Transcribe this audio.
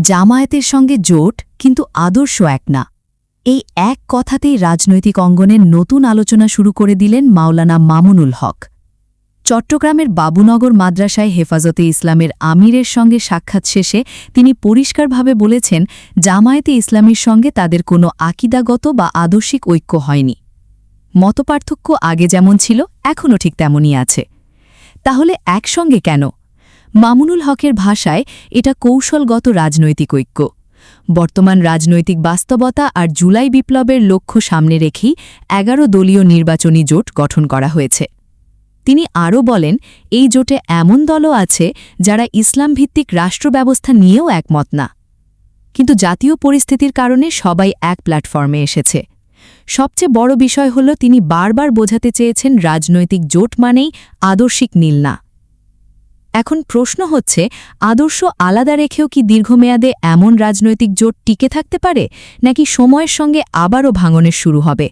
জামায়াতের সঙ্গে জোট কিন্তু আদর্শ এক না। এই এক কথাতেই রাজনৈতিক অঙ্গনের নতুন আলোচনা শুরু করে দিলেন মাওলানা মামুনুল হক। চট্টগ্রামের বাবুনগর মাদ্রাসায় হেফাজতে ইসলামের আমিরের সঙ্গে সাক্ষাৎ শেষে তিনি পরিষ্কারভাবে বলেছেন, জামায়াতে ইসলামীর সঙ্গে তাদের কোনো আকিদাগত বা আদর্শিক ঐক্য হয়নি। মতপার্থক্য আগে যেমন ছিল এখনও ঠিক তেমনই আছে। তাহলে একসঙ্গে কেন? মামুনুল হকের ভাষায় এটা কৌশলগত রাজনৈতিক ঐক্য। বর্তমান রাজনৈতিক বাস্তবতা আর জুলাই বিপ্লবের লক্ষ্য সামনে রেখেই ১১ দলীয় নির্বাচনী জোট গঠন করা হয়েছে। তিনি আরও বলেন, এই জোটে এমন দলও আছে যারা ইসলামভিত্তিক রাষ্ট্রব্যবস্থা নিয়েও একমত না, কিন্তু জাতীয় পরিস্থিতির কারণে সবাই এক প্ল্যাটফর্মে এসেছে। সবচেয়ে বড় বিষয় হল তিনি বারবার বোঝাতে চেয়েছেন রাজনৈতিক জোট মানেই আদর্শিক মিল না। এখন প্রশ্ন হচ্ছে, আদর্শ আলাদা রেখেও কি দীর্ঘমেয়াদে এমন রাজনৈতিক জোট টিকে থাকতে পারে, নাকি সময়ের সঙ্গে আবারও ভাঙনের শুরু হবে?